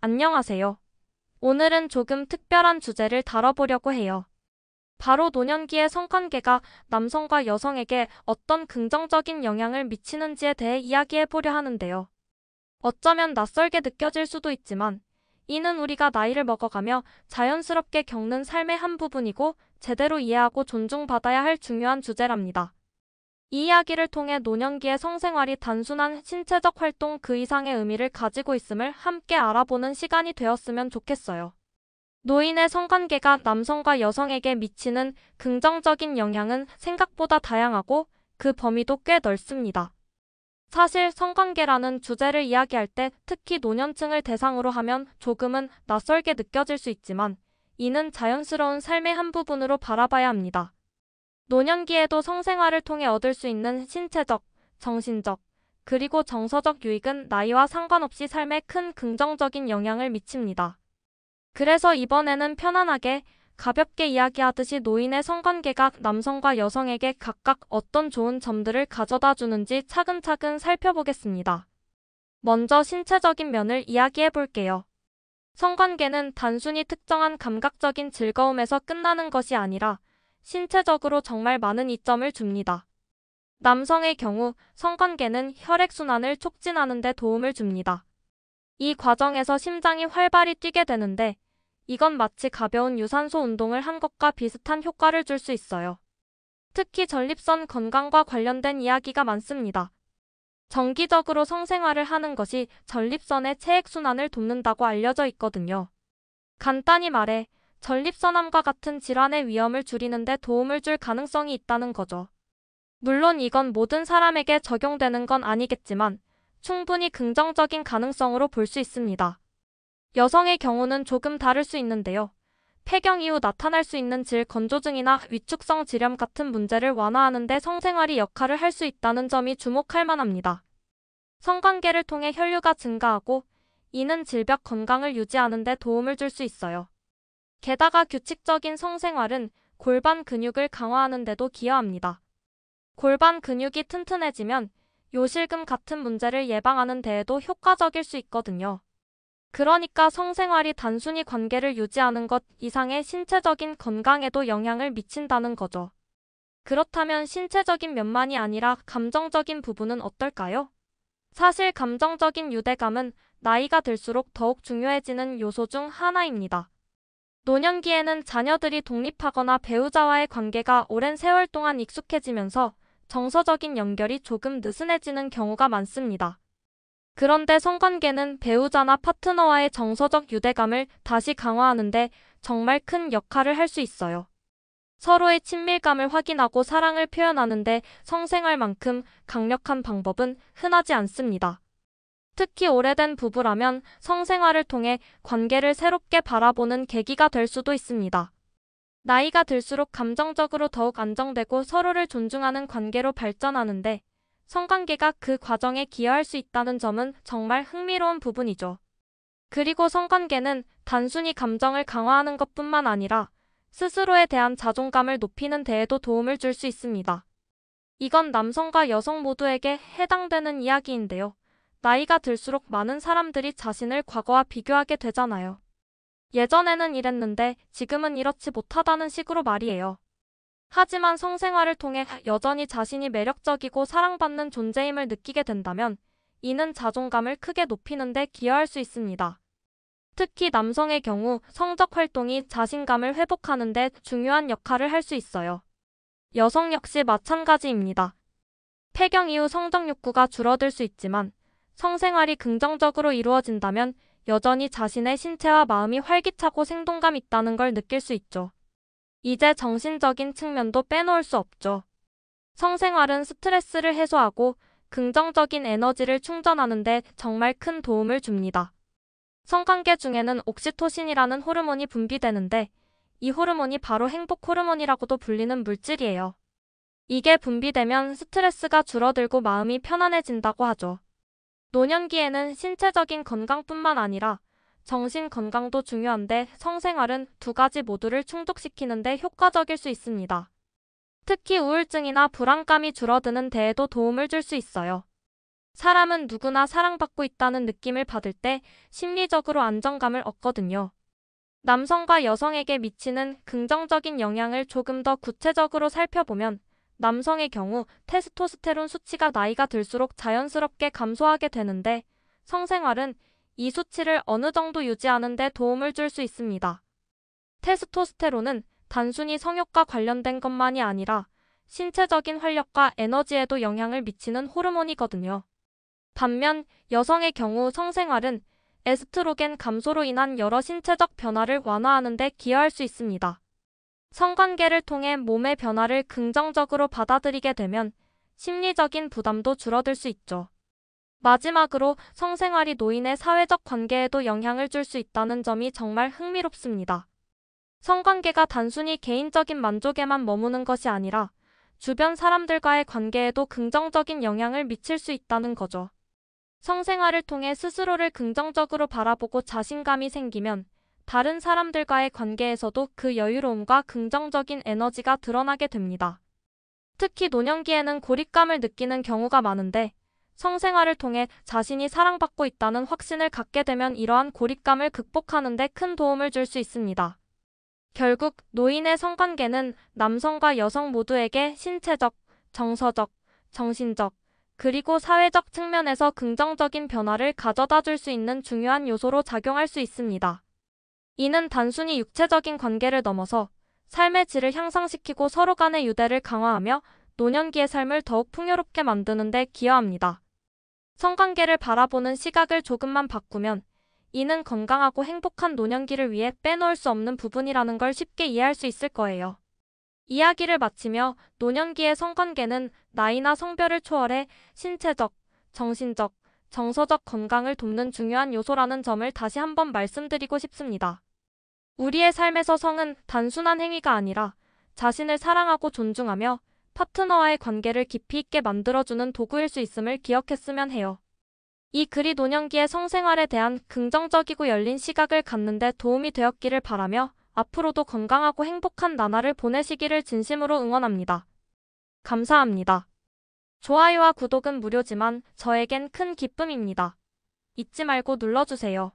안녕하세요. 오늘은 조금 특별한 주제를 다뤄보려고 해요. 바로 노년기의 성관계가 남성과 여성에게 어떤 긍정적인 영향을 미치는지에 대해 이야기해보려 하는데요. 어쩌면 낯설게 느껴질 수도 있지만, 이는 우리가 나이를 먹어가며 자연스럽게 겪는 삶의 한 부분이고, 제대로 이해하고 존중받아야 할 중요한 주제랍니다. 이 이야기를 통해 노년기의 성생활이 단순한 신체적 활동 그 이상의 의미를 가지고 있음을 함께 알아보는 시간이 되었으면 좋겠어요. 노인의 성관계가 남성과 여성에게 미치는 긍정적인 영향은 생각보다 다양하고 그 범위도 꽤 넓습니다. 사실 성관계라는 주제를 이야기할 때 특히 노년층을 대상으로 하면 조금은 낯설게 느껴질 수 있지만 이는 자연스러운 삶의 한 부분으로 바라봐야 합니다. 노년기에도 성생활을 통해 얻을 수 있는 신체적, 정신적, 그리고 정서적 유익은 나이와 상관없이 삶에 큰 긍정적인 영향을 미칩니다. 그래서 이번에는 편안하게, 가볍게 이야기하듯이 노인의 성관계가 남성과 여성에게 각각 어떤 좋은 점들을 가져다 주는지 차근차근 살펴보겠습니다. 먼저 신체적인 면을 이야기해 볼게요. 성관계는 단순히 특정한 감각적인 즐거움에서 끝나는 것이 아니라 신체적으로 정말 많은 이점을 줍니다. 남성의 경우 성관계는 혈액순환을 촉진하는 데 도움을 줍니다. 이 과정에서 심장이 활발히 뛰게 되는데 이건 마치 가벼운 유산소 운동을 한 것과 비슷한 효과를 줄 수 있어요. 특히 전립선 건강과 관련된 이야기가 많습니다. 정기적으로 성생활을 하는 것이 전립선의 체액순환을 돕는다고 알려져 있거든요. 간단히 말해 전립선암과 같은 질환의 위험을 줄이는 데 도움을 줄 가능성이 있다는 거죠. 물론 이건 모든 사람에게 적용되는 건 아니겠지만 충분히 긍정적인 가능성으로 볼 수 있습니다. 여성의 경우는 조금 다를 수 있는데요. 폐경 이후 나타날 수 있는 질 건조증이나 위축성 질염 같은 문제를 완화하는 데 성생활이 역할을 할 수 있다는 점이 주목할 만합니다. 성관계를 통해 혈류가 증가하고 이는 질벽 건강을 유지하는 데 도움을 줄 수 있어요. 게다가 규칙적인 성생활은 골반 근육을 강화하는 데도 기여합니다. 골반 근육이 튼튼해지면 요실금 같은 문제를 예방하는 데에도 효과적일 수 있거든요. 그러니까 성생활이 단순히 관계를 유지하는 것 이상의 신체적인 건강에도 영향을 미친다는 거죠. 그렇다면 신체적인 면만이 아니라 감정적인 부분은 어떨까요? 사실 감정적인 유대감은 나이가 들수록 더욱 중요해지는 요소 중 하나입니다. 노년기에는 자녀들이 독립하거나 배우자와의 관계가 오랜 세월 동안 익숙해지면서 정서적인 연결이 조금 느슨해지는 경우가 많습니다. 그런데 성관계는 배우자나 파트너와의 정서적 유대감을 다시 강화하는데 정말 큰 역할을 할 수 있어요. 서로의 친밀감을 확인하고 사랑을 표현하는데 성생활만큼 강력한 방법은 흔하지 않습니다. 특히 오래된 부부라면 성생활을 통해 관계를 새롭게 바라보는 계기가 될 수도 있습니다. 나이가 들수록 감정적으로 더욱 안정되고 서로를 존중하는 관계로 발전하는데 성관계가 그 과정에 기여할 수 있다는 점은 정말 흥미로운 부분이죠. 그리고 성관계는 단순히 감정을 강화하는 것뿐만 아니라 스스로에 대한 자존감을 높이는 데에도 도움을 줄 수 있습니다. 이건 남성과 여성 모두에게 해당되는 이야기인데요. 나이가 들수록 많은 사람들이 자신을 과거와 비교하게 되잖아요. 예전에는 이랬는데 지금은 이렇지 못하다는 식으로 말이에요. 하지만 성생활을 통해 여전히 자신이 매력적이고 사랑받는 존재임을 느끼게 된다면 이는 자존감을 크게 높이는 데 기여할 수 있습니다. 특히 남성의 경우 성적 활동이 자신감을 회복하는 데 중요한 역할을 할 수 있어요. 여성 역시 마찬가지입니다. 폐경 이후 성적 욕구가 줄어들 수 있지만 성생활이 긍정적으로 이루어진다면 여전히 자신의 신체와 마음이 활기차고 생동감 있다는 걸 느낄 수 있죠. 이제 정신적인 측면도 빼놓을 수 없죠. 성생활은 스트레스를 해소하고 긍정적인 에너지를 충전하는 데 정말 큰 도움을 줍니다. 성관계 중에는 옥시토신이라는 호르몬이 분비되는데 이 호르몬이 바로 행복 호르몬이라고도 불리는 물질이에요. 이게 분비되면 스트레스가 줄어들고 마음이 편안해진다고 하죠. 노년기에는 신체적인 건강뿐만 아니라 정신 건강도 중요한데 성생활은 두 가지 모두를 충족시키는 데 효과적일 수 있습니다. 특히 우울증이나 불안감이 줄어드는 데에도 도움을 줄 수 있어요. 사람은 누구나 사랑받고 있다는 느낌을 받을 때 심리적으로 안정감을 얻거든요. 남성과 여성에게 미치는 긍정적인 영향을 조금 더 구체적으로 살펴보면 남성의 경우 테스토스테론 수치가 나이가 들수록 자연스럽게 감소하게 되는데 성생활은 이 수치를 어느 정도 유지하는 데 도움을 줄 수 있습니다. 테스토스테론은 단순히 성욕과 관련된 것만이 아니라 신체적인 활력과 에너지에도 영향을 미치는 호르몬이거든요. 반면 여성의 경우 성생활은 에스트로겐 감소로 인한 여러 신체적 변화를 완화하는 데 기여할 수 있습니다. 성관계를 통해 몸의 변화를 긍정적으로 받아들이게 되면 심리적인 부담도 줄어들 수 있죠. 마지막으로 성생활이 노인의 사회적 관계에도 영향을 줄 수 있다는 점이 정말 흥미롭습니다. 성관계가 단순히 개인적인 만족에만 머무는 것이 아니라 주변 사람들과의 관계에도 긍정적인 영향을 미칠 수 있다는 거죠. 성생활을 통해 스스로를 긍정적으로 바라보고 자신감이 생기면 다른 사람들과의 관계에서도 그 여유로움과 긍정적인 에너지가 드러나게 됩니다. 특히 노년기에는 고립감을 느끼는 경우가 많은데 성생활을 통해 자신이 사랑받고 있다는 확신을 갖게 되면 이러한 고립감을 극복하는 데 큰 도움을 줄 수 있습니다. 결국 노인의 성관계는 남성과 여성 모두에게 신체적, 정서적, 정신적, 그리고 사회적 측면에서 긍정적인 변화를 가져다 줄 수 있는 중요한 요소로 작용할 수 있습니다. 이는 단순히 육체적인 관계를 넘어서 삶의 질을 향상시키고 서로 간의 유대를 강화하며 노년기의 삶을 더욱 풍요롭게 만드는 데 기여합니다. 성관계를 바라보는 시각을 조금만 바꾸면 이는 건강하고 행복한 노년기를 위해 빼놓을 수 없는 부분이라는 걸 쉽게 이해할 수 있을 거예요. 이야기를 마치며 노년기의 성관계는 나이나 성별을 초월해 신체적, 정신적, 정서적 건강을 돕는 중요한 요소라는 점을 다시 한번 말씀드리고 싶습니다. 우리의 삶에서 성은 단순한 행위가 아니라 자신을 사랑하고 존중하며 파트너와의 관계를 깊이 있게 만들어주는 도구일 수 있음을 기억했으면 해요. 이 글이 노년기의 성생활에 대한 긍정적이고 열린 시각을 갖는 데 도움이 되었기를 바라며 앞으로도 건강하고 행복한 나날을 보내시기를 진심으로 응원합니다. 감사합니다. 좋아요와 구독은 무료지만 저에겐 큰 기쁨입니다. 잊지 말고 눌러주세요.